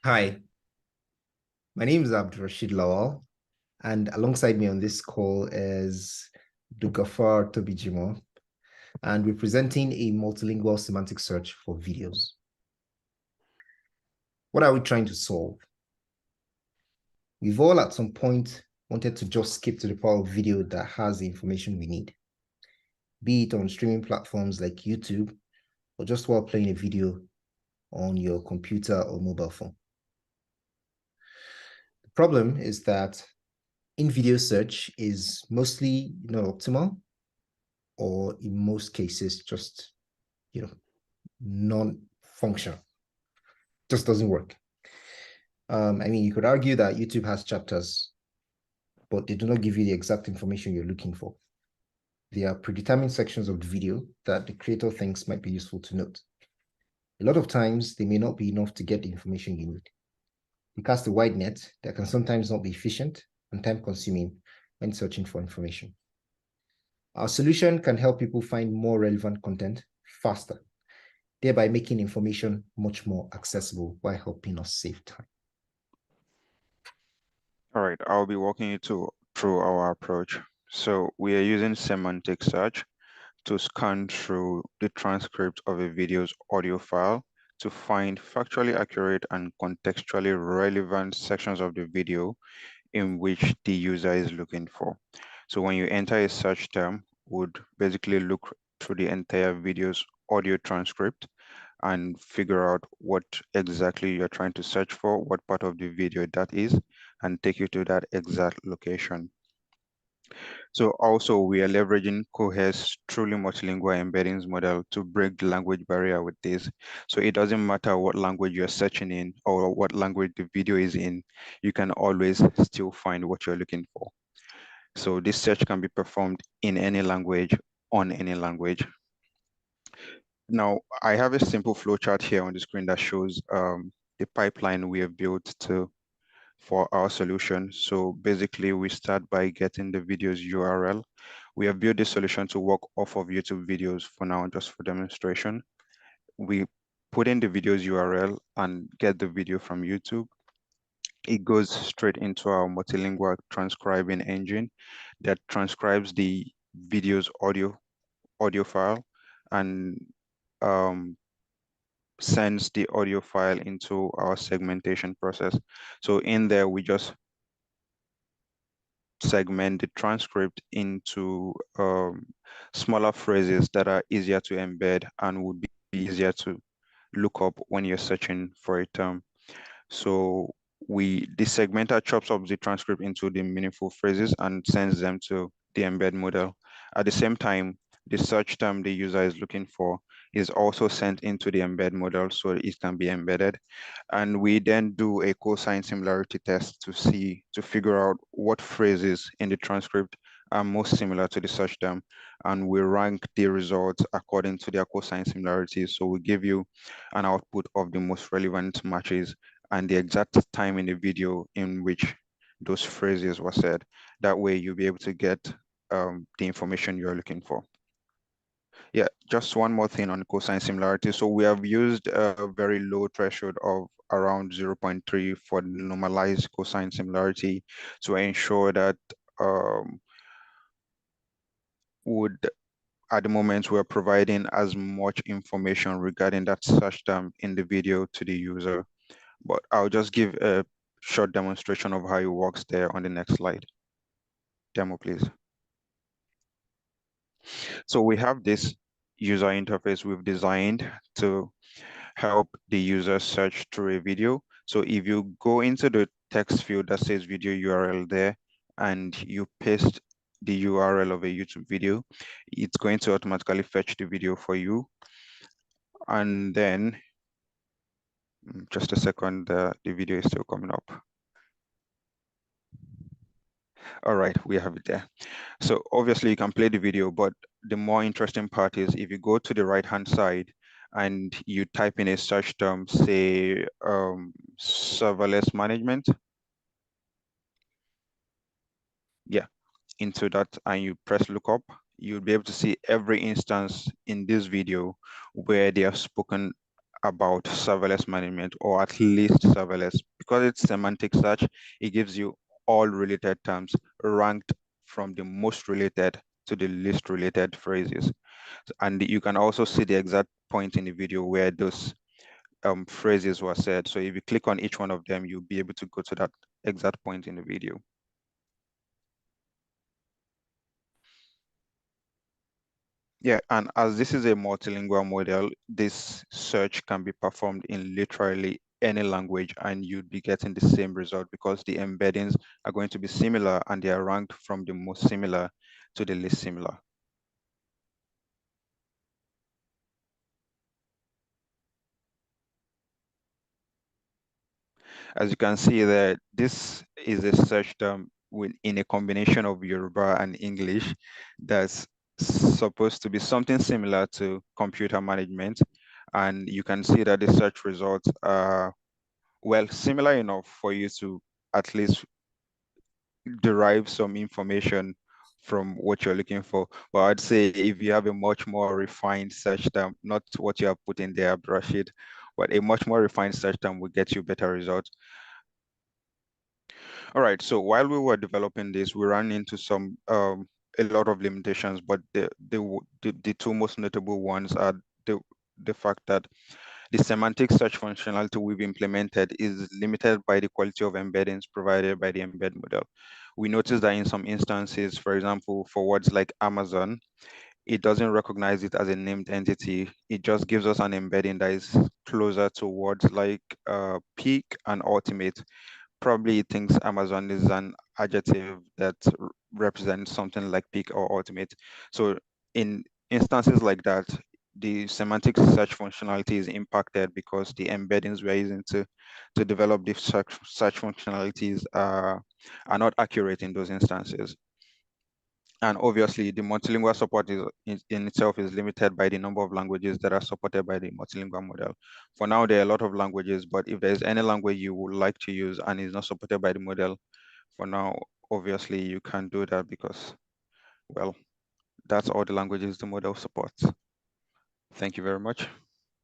Hi, my name is Rashid Lawal, and alongside me on this call is Dugafar Tobijimo, and we're presenting a multilingual semantic search for videos. What are we trying to solve? We've all at some point wanted to just skip to the part of video that has the information we need, be it on streaming platforms like YouTube or just while playing a video on your computer or mobile phone. The problem is that in-video search is mostly not optimal, or in most cases, just, non-functional. Just doesn't work. I mean, you could argue that YouTube has chapters, but they do not give you the exact information you're looking for. They are predetermined sections of the video that the creator thinks might be useful to note. A lot of times, they may not be enough to get the information you need. You cast a wide net that can sometimes not be efficient and time-consuming when searching for information. Our solution can help people find more relevant content faster, thereby making information much more accessible while helping us save time. All right, I'll be walking you through our approach. So we are using semantic search to scan through the transcript of a video's audio file to find factually accurate and contextually relevant sections of the video in which the user is looking for. So when you enter a search term, would basically look through the entire video's audio transcript and figure out what exactly you're trying to search for, what part of the video that is, and take you to that exact location. So also we are leveraging Cohere's truly multilingual embeddings model to break the language barrier with this. So it doesn't matter what language you're searching in or what language the video is in, you can always still find what you're looking for. So this search can be performed in any language, on any language. Now, I have a simple flowchart here on the screen that shows the pipeline we have built for our solution. So basically, we start by getting the video's URL. We have built this solution to work off of YouTube videos for now, just for demonstration. We put in the video's URL and get the video from YouTube. It goes straight into our multilingual transcribing engine that transcribes the video's audio file and sends the audio file into our segmentation process. So in there, we just segment the transcript into smaller phrases that are easier to embed and would be easier to look up when you're searching for a term. So the segmenter chops up the transcript into the meaningful phrases and sends them to the embed model. At the same time, the search term the user is looking for is also sent into the embed model so it can be embedded. And we then do a cosine similarity test to figure out what phrases in the transcript are most similar to the search term. And we rank the results according to their cosine similarities. So we give you an output of the most relevant matches and the exact time in the video in which those phrases were said. That way you'll be able to get the information you're looking for. Yeah, just one more thing on cosine similarity. So we have used a very low threshold of around 0.3 for normalized cosine similarity to ensure that at the moment we're providing as much information regarding that search term in the video to the user. But I'll just give a short demonstration of how it works there on the next slide. Demo, please. So we have this user interface we've designed to help the user search through a video. So if you go into the text field that says video URL there and you paste the URL of a YouTube video, it's going to automatically fetch the video for you. And then, just a second, the video is still coming up. All right, we have it there. So obviously you can play the video, but the more interesting part is if you go to the right-hand side and you type in a search term, say serverless management. Yeah, into that and you press lookup, you'll be able to see every instance in this video where they have spoken about serverless management, or at least serverless. Because it's semantic search, it gives you all related terms ranked from the most related to the least related phrases. And you can also see the exact point in the video where those phrases were said. So if you click on each one of them, you'll be able to go to that exact point in the video. Yeah, and as this is a multilingual model, this search can be performed in literally any language and you'd be getting the same result because the embeddings are going to be similar and they are ranked from the most similar to the least similar. As you can see there, this is a search term in a combination of Yoruba and English that's supposed to be something similar to computer management. And you can see that the search results are, well, similar enough for you to at least derive some information from what you're looking for. But I'd say if you have a much more refined search term, not what you have put in there, Rashid, but a much more refined search term will get you better results. All right, so while we were developing this, we ran into some a lot of limitations, but the two most notable ones are the fact that the semantic search functionality we've implemented is limited by the quality of embeddings provided by the embed model. We noticed that in some instances, for example, for words like Amazon, it doesn't recognize it as a named entity. It just gives us an embedding that is closer to words like peak and ultimate. Probably it thinks Amazon is an adjective that represents something like peak or ultimate. So in instances like that, the semantic search functionality is impacted because the embeddings we're using to develop the search functionalities are not accurate in those instances. And obviously, the multilingual support in itself is limited by the number of languages that are supported by the multilingual model. For now, there are a lot of languages, but if there's any language you would like to use and is not supported by the model, for now, obviously, you can't do that because, well, that's all the languages the model supports. Thank you very much.